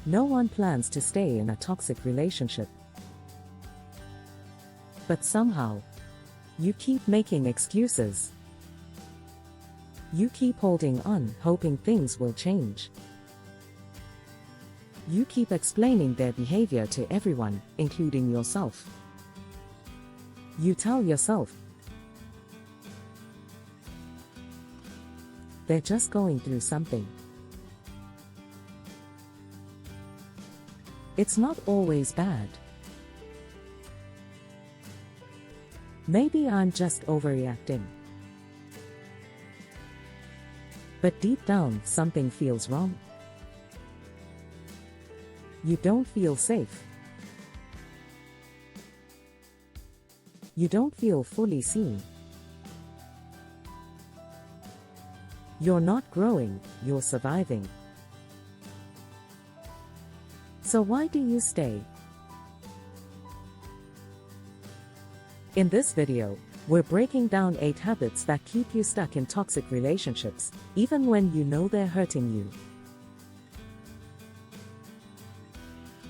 No one plans to stay in a toxic relationship. But somehow, you keep making excuses. You keep holding on, hoping things will change. You keep explaining their behavior to everyone, including yourself. You tell yourself, they're just going through something. It's not always bad. Maybe I'm just overreacting. But deep down, something feels wrong. You don't feel safe. You don't feel fully seen. You're not growing, you're surviving. So why do you stay? In this video, we're breaking down 8 habits that keep you stuck in toxic relationships, even when you know they're hurting you.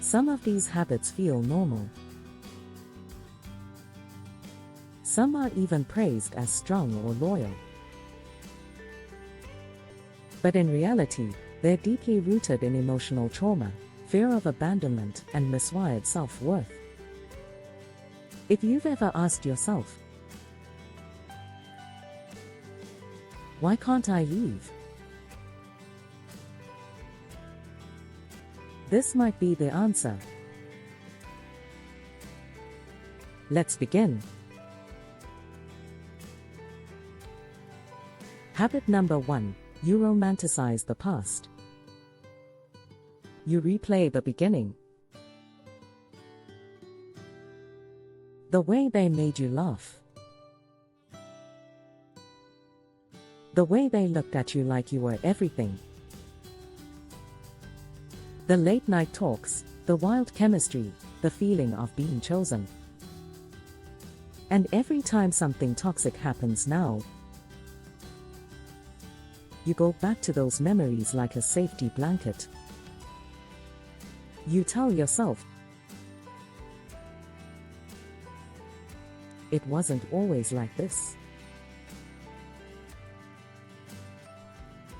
Some of these habits feel normal. Some are even praised as strong or loyal. But in reality, they're deeply rooted in emotional trauma, fear of abandonment, and miswired self-worth. If you've ever asked yourself, why can't I leave? This might be the answer. Let's begin. Habit number 1. You romanticize the past. You replay the beginning. The way they made you laugh. The way they looked at you like you were everything. The late night talks, the wild chemistry, the feeling of being chosen. And every time something toxic happens now, you go back to those memories like a safety blanket. You tell yourself, it wasn't always like this.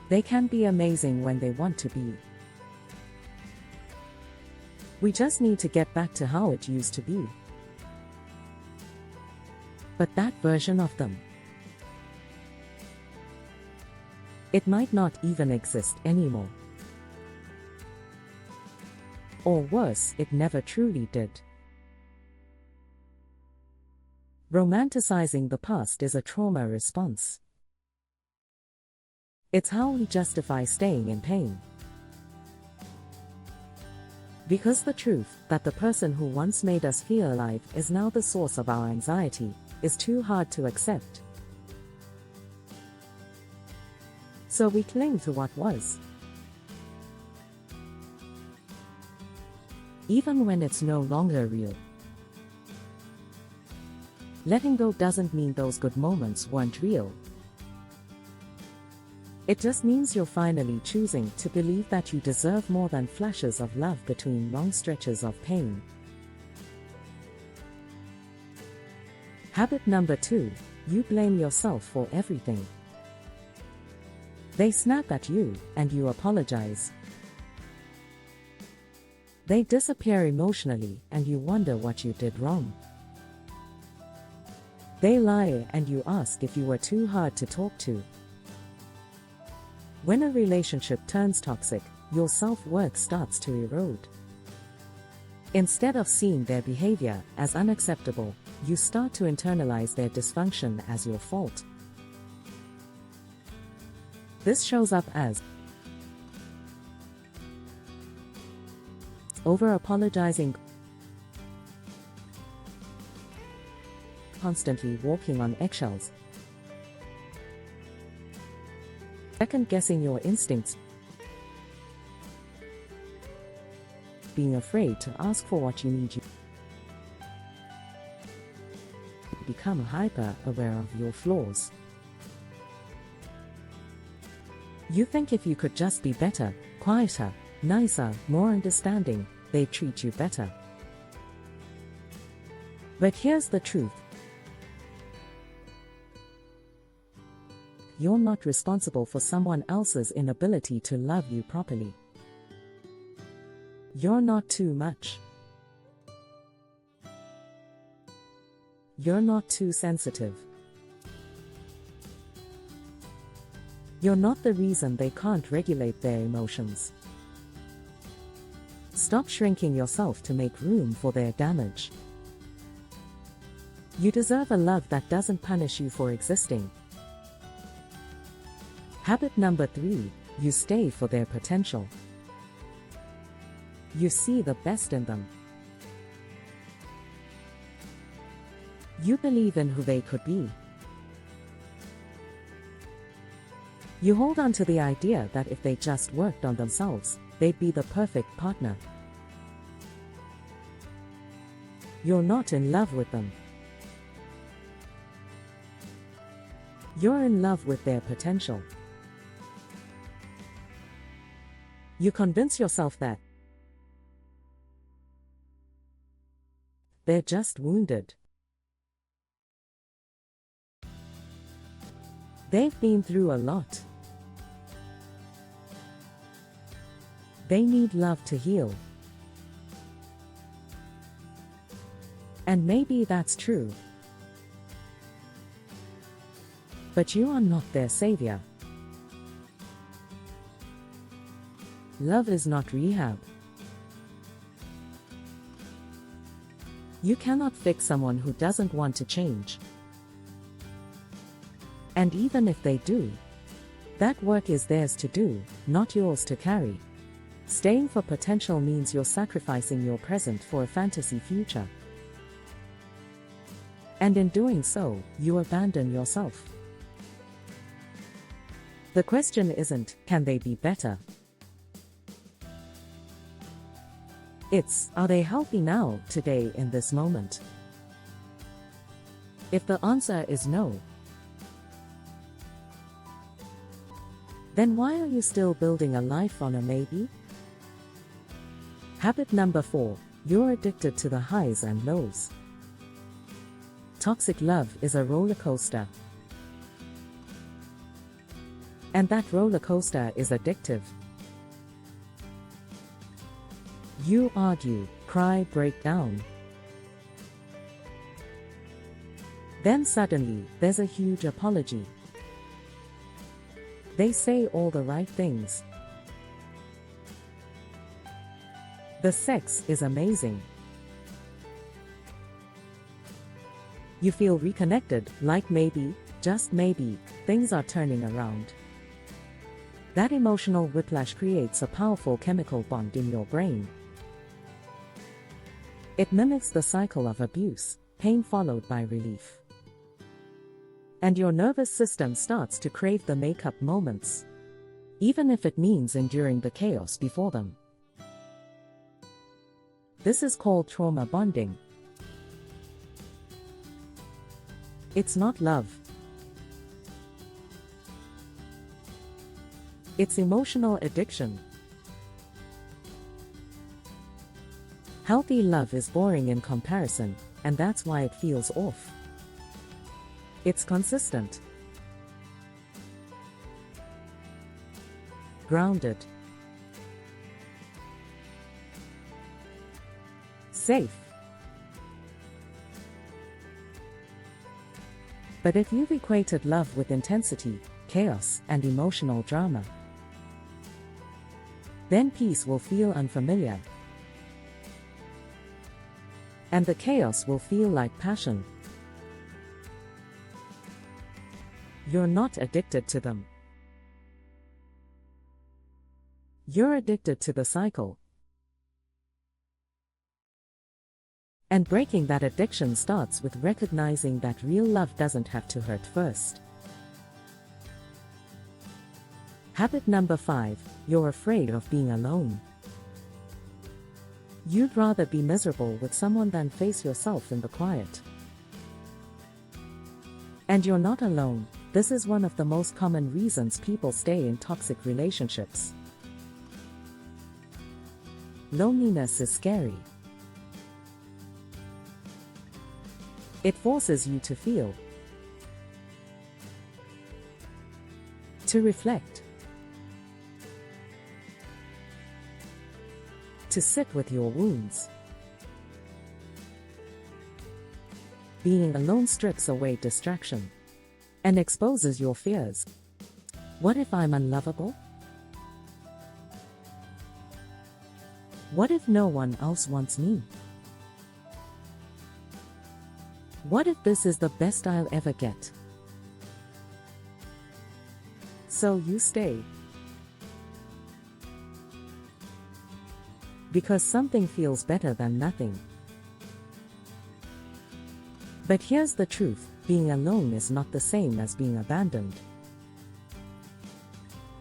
They can be amazing when they want to be. We just need to get back to how it used to be. But that version of them, it might not even exist anymore. Or worse, it never truly did. Romanticizing the past is a trauma response. It's how we justify staying in pain. Because the truth that the person who once made us feel alive is now the source of our anxiety is too hard to accept. So we cling to what was, even when it's no longer real. Letting go doesn't mean those good moments weren't real. It just means you're finally choosing to believe that you deserve more than flashes of love between long stretches of pain. Habit number 2. You blame yourself for everything. They snap at you, and you apologize. They disappear emotionally, and you wonder what you did wrong. They lie, and you ask if you were too hard to talk to. When a relationship turns toxic, your self-worth starts to erode. Instead of seeing their behavior as unacceptable, you start to internalize their dysfunction as your fault. This shows up as over-apologizing, constantly walking on eggshells, second-guessing your instincts, being afraid to ask for what you need. You become hyper-aware of your flaws. You think if you could just be better, quieter, nicer, more understanding, they treat you better. But here's the truth. You're not responsible for someone else's inability to love you properly. You're not too much. You're not too sensitive. You're not the reason they can't regulate their emotions. Stop shrinking yourself to make room for their damage. You deserve a love that doesn't punish you for existing. Habit number 3, you stay for their potential. You see the best in them. You believe in who they could be. You hold on to the idea that if they just worked on themselves, they'd be the perfect partner. You're not in love with them. You're in love with their potential. You convince yourself that they're just wounded. They've been through a lot. They need love to heal. And maybe that's true. But you are not their savior. Love is not rehab. You cannot fix someone who doesn't want to change. And even if they do, that work is theirs to do, not yours to carry. Staying for potential means you're sacrificing your present for a fantasy future. And in doing so, you abandon yourself. The question isn't, can they be better? It's, are they healthy now, today, in this moment? If the answer is no, then why are you still building a life on a maybe? Habit number 4, you're addicted to the highs and lows. Toxic love is a roller coaster. And that roller coaster is addictive. You argue, cry, break down. Then suddenly, there's a huge apology. They say all the right things. The sex is amazing. You feel reconnected, like maybe, just maybe, things are turning around. That emotional whiplash creates a powerful chemical bond in your brain. It mimics the cycle of abuse, pain followed by relief. And your nervous system starts to crave the make-up moments, even if it means enduring the chaos before them. This is called trauma bonding. It's not love. It's emotional addiction. Healthy love is boring in comparison, and that's why it feels off. It's consistent, grounded, safe. But if you've equated love with intensity, chaos, and emotional drama, then peace will feel unfamiliar. And the chaos will feel like passion. You're not addicted to them. You're addicted to the cycle. And breaking that addiction starts with recognizing that real love doesn't have to hurt first. Habit number 5, you're afraid of being alone. You'd rather be miserable with someone than face yourself in the quiet. And you're not alone. This is one of the most common reasons people stay in toxic relationships. Loneliness is scary. It forces you to feel, to reflect, to sit with your wounds. Being alone strips away distraction and exposes your fears. What if I'm unlovable? What if no one else wants me? What if this is the best I'll ever get? So you stay. Because something feels better than nothing. But here's the truth, being alone is not the same as being abandoned.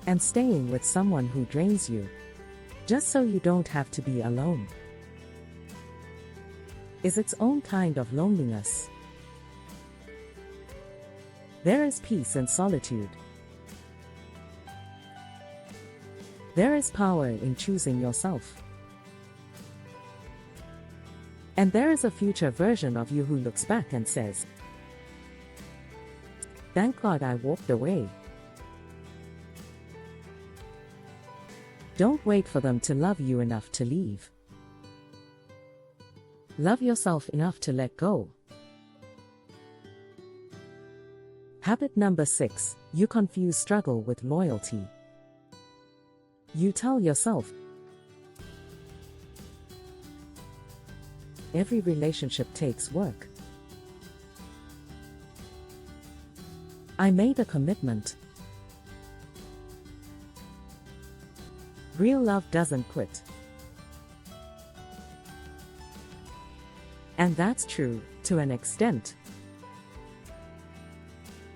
And staying with someone who drains you, just so you don't have to be alone, is its own kind of loneliness. There is peace in solitude. There is power in choosing yourself. And there is a future version of you who looks back and says, "Thank God I walked away." Don't wait for them to love you enough to leave. Love yourself enough to let go. Habit number 6, you confuse struggle with loyalty. You tell yourself, every relationship takes work. I made a commitment. Real love doesn't quit. And that's true, to an extent.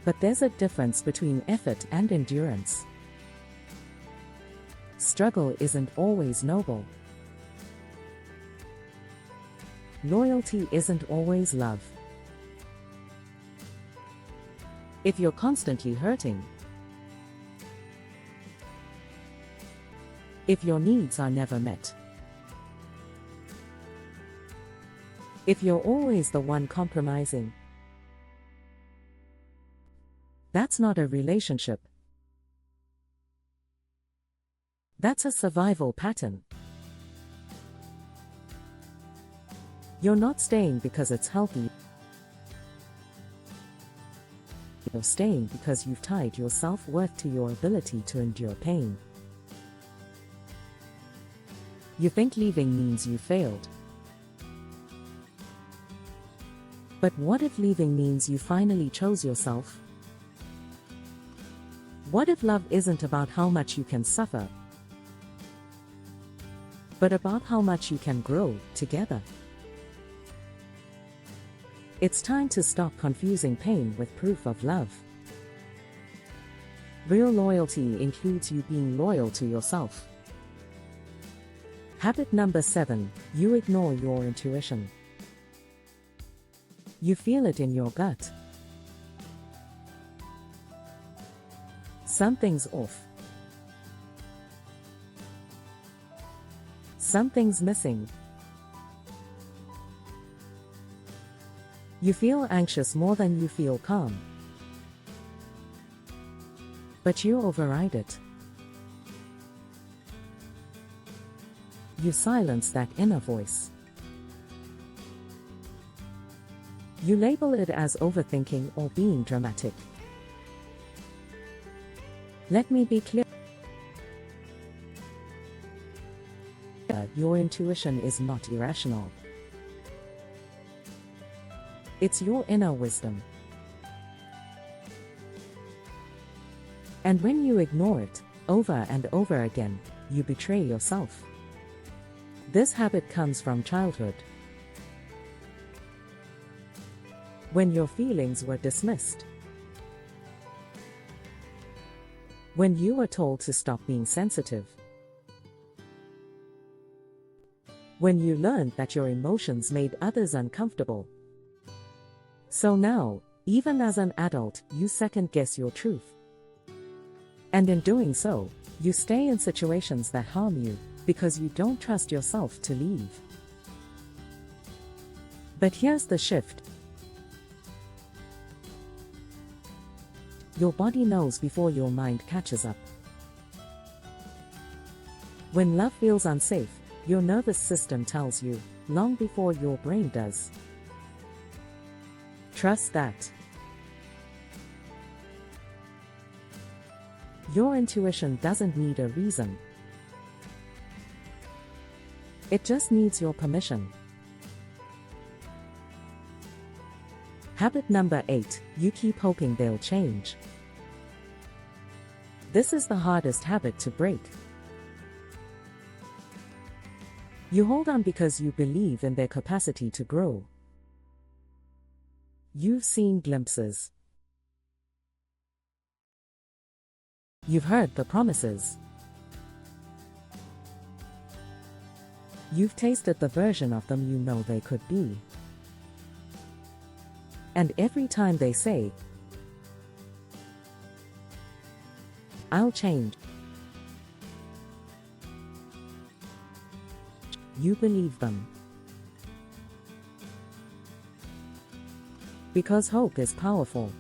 But there's a difference between effort and endurance. Struggle isn't always noble. Loyalty isn't always love. If you're constantly hurting, if your needs are never met, if you're always the one compromising, that's not a relationship. That's a survival pattern. You're not staying because it's healthy. You're staying because you've tied your self-worth to your ability to endure pain. You think leaving means you failed. But what if leaving means you finally chose yourself? What if love isn't about how much you can suffer, but about how much you can grow together? It's time to stop confusing pain with proof of love. Real loyalty includes you being loyal to yourself. Habit number 7, you ignore your intuition. You feel it in your gut. Something's off. Something's missing. You feel anxious more than you feel calm. But you override it. You silence that inner voice. You label it as overthinking or being dramatic. Let me be clear. Your intuition is not irrational. It's your inner wisdom. And when you ignore it, over and over again, you betray yourself. This habit comes from childhood, when your feelings were dismissed, when you were told to stop being sensitive, when you learned that your emotions made others uncomfortable. So now, even as an adult, you second-guess your truth. And in doing so, you stay in situations that harm you, because you don't trust yourself to leave. But here's the shift. Your body knows before your mind catches up. When love feels unsafe, your nervous system tells you, long before your brain does. Trust that. Your intuition doesn't need a reason. It just needs your permission. Habit number 8, you keep hoping they'll change. This is the hardest habit to break. You hold on because you believe in their capacity to grow. You've seen glimpses. You've heard the promises. You've tasted the version of them you know they could be. And every time they say, "I'll change," you believe them. Because hope is powerful.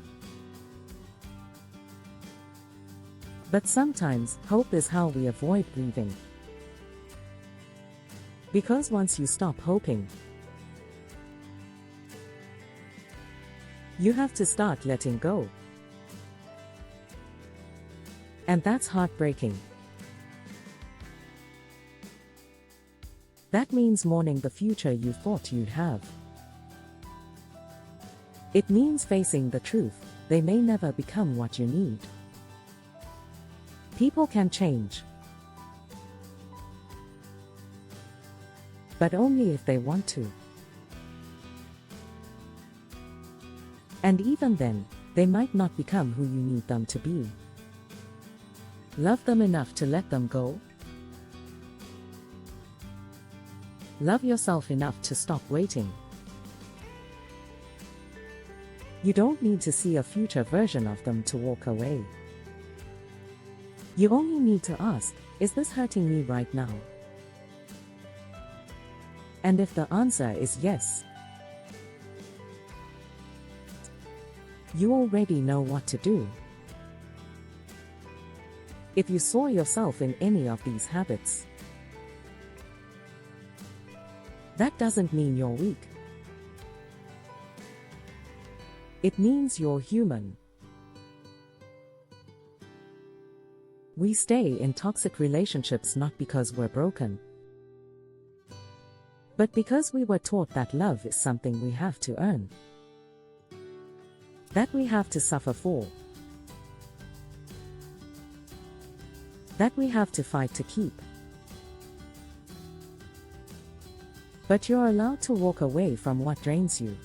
But sometimes, hope is how we avoid grieving. Because once you stop hoping, you have to start letting go. And that's heartbreaking. That means mourning the future you thought you'd have. It means facing the truth, they may never become what you need. People can change, but only if they want to. And even then, they might not become who you need them to be. Love them enough to let them go. Love yourself enough to stop waiting. You don't need to see a future version of them to walk away. You only need to ask, is this hurting me right now? And if the answer is yes, you already know what to do. If you saw yourself in any of these habits, that doesn't mean you're weak. It means you're human. We stay in toxic relationships not because we're broken, but because we were taught that love is something we have to earn, that we have to suffer for, that we have to fight to keep. But you're allowed to walk away from what drains you,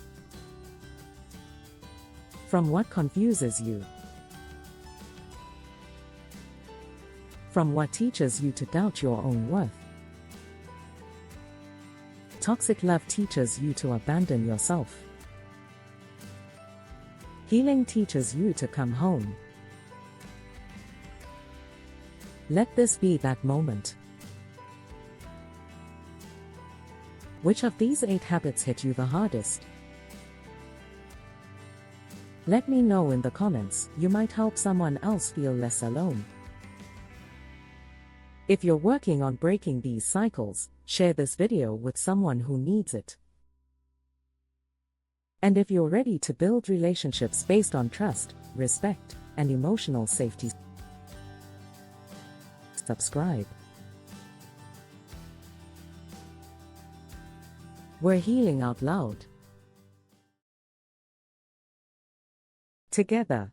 from what confuses you, from what teaches you to doubt your own worth. Toxic love teaches you to abandon yourself. Healing teaches you to come home. Let this be that moment. Which of these 8 habits hit you the hardest? Let me know in the comments, you might help someone else feel less alone. If you're working on breaking these cycles, share this video with someone who needs it. And if you're ready to build relationships based on trust, respect, and emotional safety, subscribe. We're healing out loud. Together.